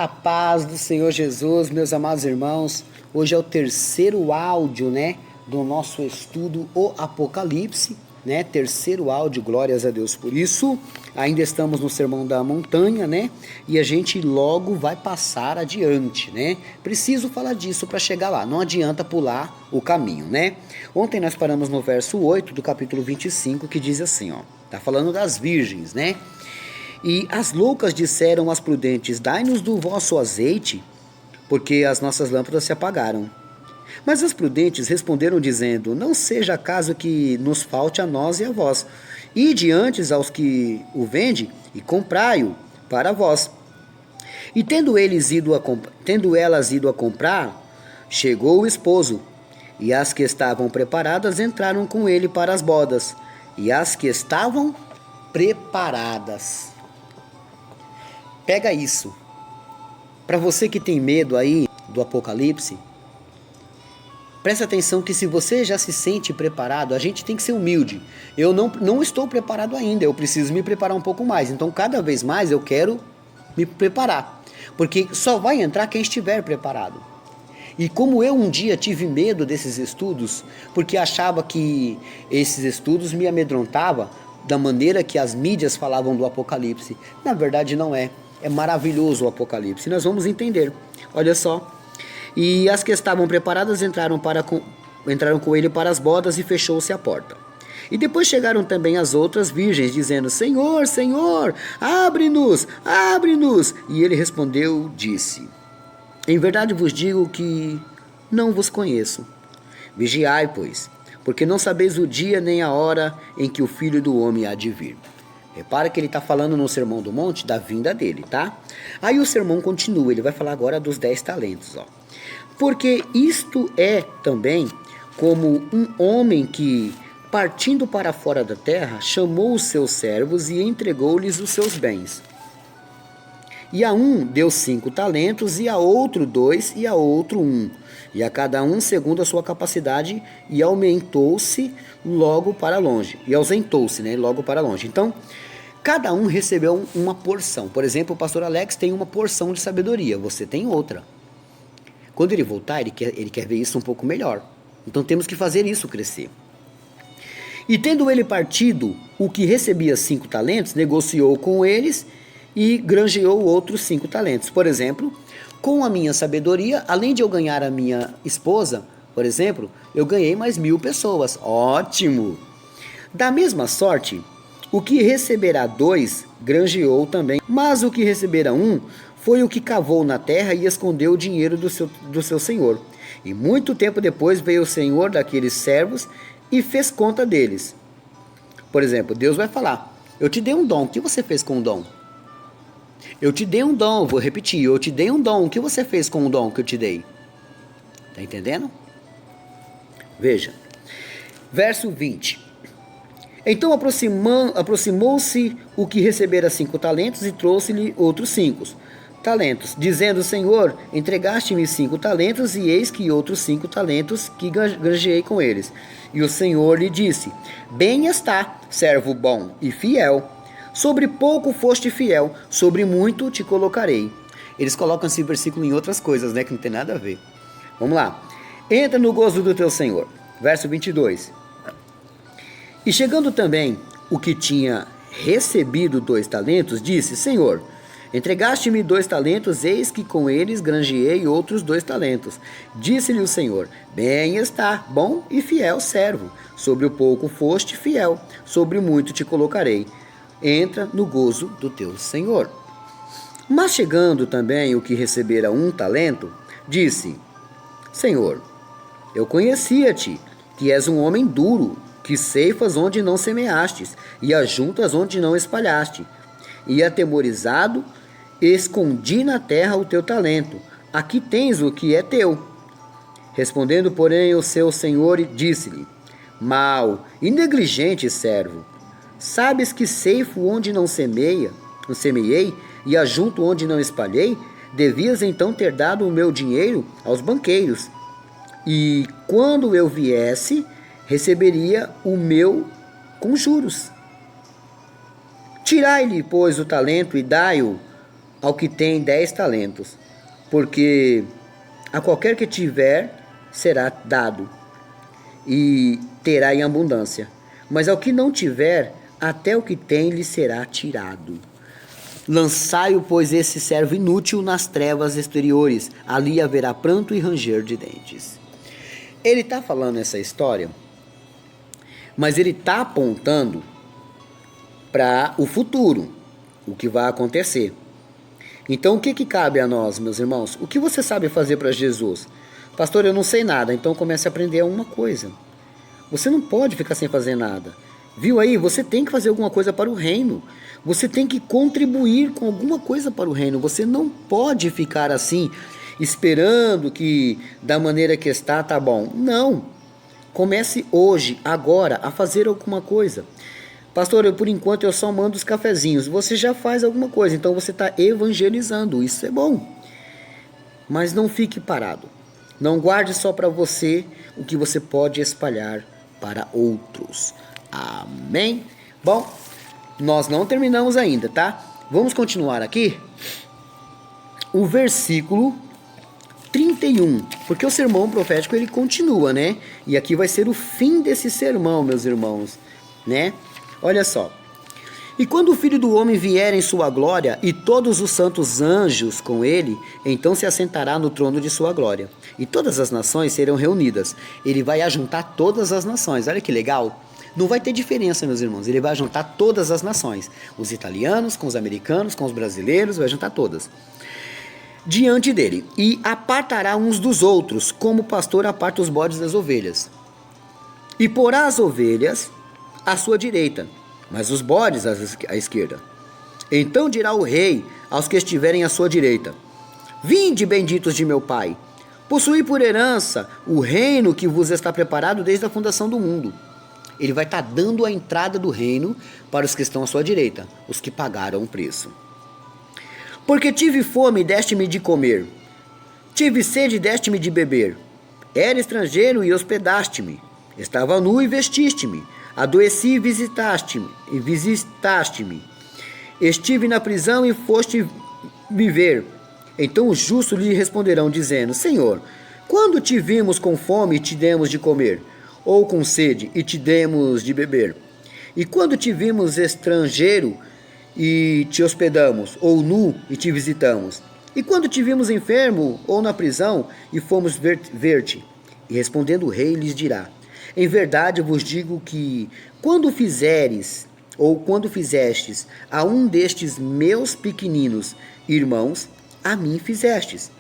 A paz do Senhor Jesus, meus amados irmãos. Hoje é o terceiro áudio, do nosso estudo O Apocalipse, Terceiro áudio, glórias a Deus por isso. Ainda estamos no Sermão da Montanha, E a gente logo vai passar adiante, Preciso falar disso para chegar lá, não adianta pular o caminho, Ontem nós paramos no verso 8 do capítulo 25, que diz assim, tá falando das virgens, E as loucas disseram às prudentes: dai-nos do vosso azeite, porque as nossas lâmpadas se apagaram. Mas as prudentes responderam dizendo: não seja acaso que nos falte a nós e a vós. Ide antes aos que o vende e comprai-o para vós. E tendo elas ido a comprar, chegou o esposo, e as que estavam preparadas entraram com ele para as bodas, e as que estavam preparadas. Pega isso. Para você que tem medo aí do Apocalipse, presta atenção que se você já se sente preparado, a gente tem que ser humilde. Eu não estou preparado ainda, eu preciso me preparar um pouco mais. Então, cada vez mais eu quero me preparar. Porque só vai entrar quem estiver preparado. E como eu um dia tive medo desses estudos, porque achava que esses estudos me amedrontavam da maneira que as mídias falavam do Apocalipse. Na verdade não é. É maravilhoso o Apocalipse. Nós vamos entender. Olha só. E as que estavam preparadas entraram com ele para as bodas e fechou-se a porta. E depois chegaram também as outras virgens, dizendo: Senhor, Senhor, abre-nos, abre-nos. E ele respondeu, disse: em verdade vos digo que não vos conheço. Vigiai, pois, porque não sabeis o dia nem a hora em que o Filho do Homem há de vir. Repara que ele está falando no Sermão do Monte da vinda dele, tá? Aí o sermão continua, ele vai falar agora dos 10 talentos, Porque isto é também como um homem que, partindo para fora da terra, chamou os seus servos e entregou-lhes os seus bens. E a um deu 5 talentos, e a outro 2, e a outro 1. E a cada um segundo a sua capacidade, e aumentou-se logo para longe. E ausentou-se, logo para longe. Então, cada um recebeu uma porção. Por exemplo, o pastor Alex tem uma porção de sabedoria, você tem outra. Quando ele voltar, ele quer ver isso um pouco melhor. Então temos que fazer isso crescer. E tendo ele partido, o que recebia 5 talentos, negociou com eles e granjeou outros 5 talentos. Por exemplo, com a minha sabedoria, além de eu ganhar a minha esposa, por exemplo, eu ganhei mais 1.000 pessoas. Ótimo! Da mesma sorte, o que receberá 2, granjeou também. Mas o que receberá 1, foi o que cavou na terra e escondeu o dinheiro do seu senhor. E muito tempo depois veio o senhor daqueles servos e fez conta deles. Por exemplo, Deus vai falar: eu te dei um dom, o que você fez com o dom? Eu te dei um dom, vou repetir, eu te dei um dom, o que você fez com o dom que eu te dei? Tá entendendo? Veja, verso 20. Então aproximou-se o que recebera 5 talentos e trouxe-lhe outros 5 talentos, dizendo: Senhor, entregaste-me 5 talentos, e eis que outros 5 talentos que granjeei com eles. E o Senhor lhe disse: bem está, servo bom e fiel. Sobre pouco foste fiel, sobre muito te colocarei. Eles colocam esse versículo em outras coisas, que não tem nada a ver. Vamos lá. Entra no gozo do teu Senhor. Verso 22. E chegando também o que tinha recebido 2 talentos, disse: Senhor, entregaste-me 2 talentos, eis que com eles granjeei outros 2 talentos. Disse-lhe o Senhor: bem está, bom e fiel servo. Sobre o pouco foste fiel, sobre muito te colocarei. Entra no gozo do teu Senhor. Mas chegando também o que recebera 1 talento, disse: Senhor, eu conhecia-te, que és um homem duro, que ceifas onde não semeastes, e ajuntas onde não espalhaste. E atemorizado, escondi na terra o teu talento. Aqui tens o que é teu. Respondendo, porém, o seu senhor disse-lhe: mau e negligente servo, sabes que ceifo onde não semeei, e ajunto onde não espalhei? Devias então ter dado o meu dinheiro aos banqueiros, e quando eu viesse, receberia o meu com juros. Tirai-lhe, pois, o talento e dai-o ao que tem 10 talentos, porque a qualquer que tiver será dado, e terá em abundância. Mas ao que não tiver, até o que tem lhe será tirado. Lançai-o, pois, esse servo inútil nas trevas exteriores, ali haverá pranto e ranger de dentes. Ele está falando essa história, mas ele está apontando para o futuro, o que vai acontecer. Então, o que cabe a nós, meus irmãos? O que você sabe fazer para Jesus? Pastor, eu não sei nada, então comece a aprender uma coisa. Você não pode ficar sem fazer nada. Viu aí? Você tem que fazer alguma coisa para o reino. Você tem que contribuir com alguma coisa para o reino. Você não pode ficar assim, esperando que da maneira que está, tá bom. Não. Comece hoje, agora, a fazer alguma coisa. Pastor, por enquanto eu só mando os cafezinhos. Você já faz alguma coisa, então você está evangelizando. Isso é bom. Mas não fique parado. Não guarde só para você o que você pode espalhar para outros. Amém? Bom, nós não terminamos ainda, tá? Vamos continuar aqui. O versículo 31, porque o sermão profético ele continua, né? E aqui vai ser o fim desse sermão, meus irmãos, né? Olha só. E quando o Filho do Homem vier em sua glória, e todos os santos anjos com ele, então se assentará no trono de sua glória. E todas as nações serão reunidas. Ele vai ajuntar todas as nações. Olha que legal. Não vai ter diferença, meus irmãos. Ele vai juntar todas as nações. Os italianos, com os americanos, com os brasileiros, vai juntar todas. Diante dele. E apartará uns dos outros, como o pastor aparta os bodes das ovelhas. E porá as ovelhas à sua direita, mas os bodes à esquerda. Então dirá o rei aos que estiverem à sua direita: Vinde, benditos de meu Pai, possuí por herança o reino que vos está preparado desde a fundação do mundo. Ele vai estar dando a entrada do reino para os que estão à sua direita, os que pagaram o preço. Porque tive fome e deste-me de comer, tive sede e deste-me de beber, era estrangeiro e hospedaste-me, estava nu e vestiste-me, adoeci e visitaste-me, estive na prisão e foste me ver. Então os justos lhe responderão, dizendo: Senhor, quando te vimos com fome e te demos de comer, ou com sede e te demos de beber? E quando te vimos estrangeiro e te hospedamos, ou nu e te visitamos? E quando te vimos enfermo ou na prisão e fomos ver-te? E respondendo o rei lhes dirá: Em verdade vos digo que quando fizeres ou quando fizestes a um destes meus pequeninos irmãos, a mim fizestes.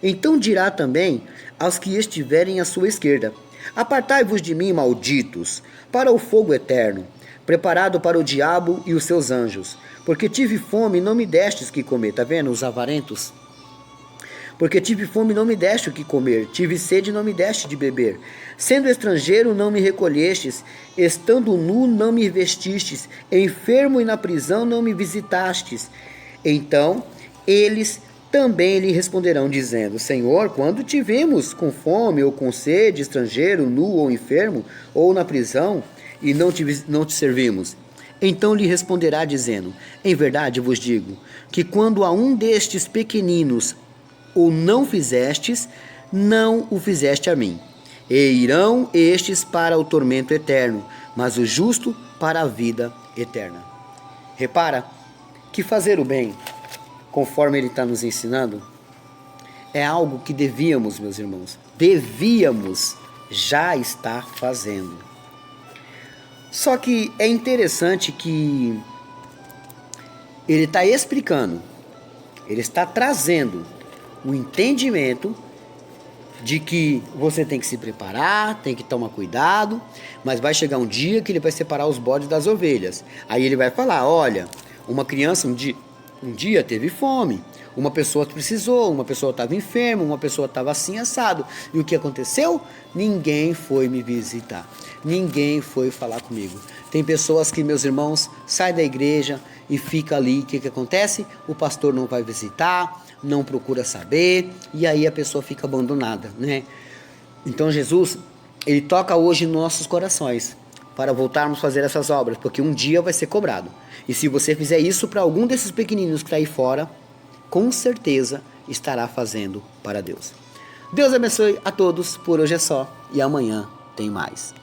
Então dirá também aos que estiverem à sua esquerda: Apartai-vos de mim, malditos, para o fogo eterno, preparado para o diabo e os seus anjos. Porque tive fome e não me destes que comer. Tá vendo os avarentos? Porque tive fome e não me deste o que comer, tive sede e não me deste de beber. Sendo estrangeiro, não me recolhestes, estando nu, não me vestistes, enfermo e na prisão, não me visitastes. Então eles também lhe responderão, dizendo: Senhor, quando te vimos com fome ou com sede, estrangeiro, nu ou enfermo, ou na prisão, e não te servimos? Então lhe responderá, dizendo: Em verdade vos digo, que quando a um destes pequeninos o não fizestes, não o fizeste a mim. E irão estes para o tormento eterno, mas o justo para a vida eterna. Repara que fazer o bem, conforme ele está nos ensinando, é algo que devíamos, meus irmãos, já estar fazendo. Só que é interessante que ele está explicando, ele está trazendo o entendimento de que você tem que se preparar, tem que tomar cuidado, mas vai chegar um dia que ele vai separar os bodes das ovelhas. Aí ele vai falar: olha, uma criança um dia teve fome, uma pessoa precisou, uma pessoa estava enferma, uma pessoa estava assim assado. E o que aconteceu? Ninguém foi me visitar, ninguém foi falar comigo. Tem pessoas que, meus irmãos, saem da igreja e fica ali. O que acontece? O pastor não vai visitar, não procura saber, e aí a pessoa fica abandonada, né? Então Jesus, ele toca hoje nos nossos corações para voltarmos a fazer essas obras, porque um dia vai ser cobrado. E se você fizer isso para algum desses pequeninos que está aí fora, com certeza estará fazendo para Deus. Deus abençoe a todos, por hoje é só e amanhã tem mais.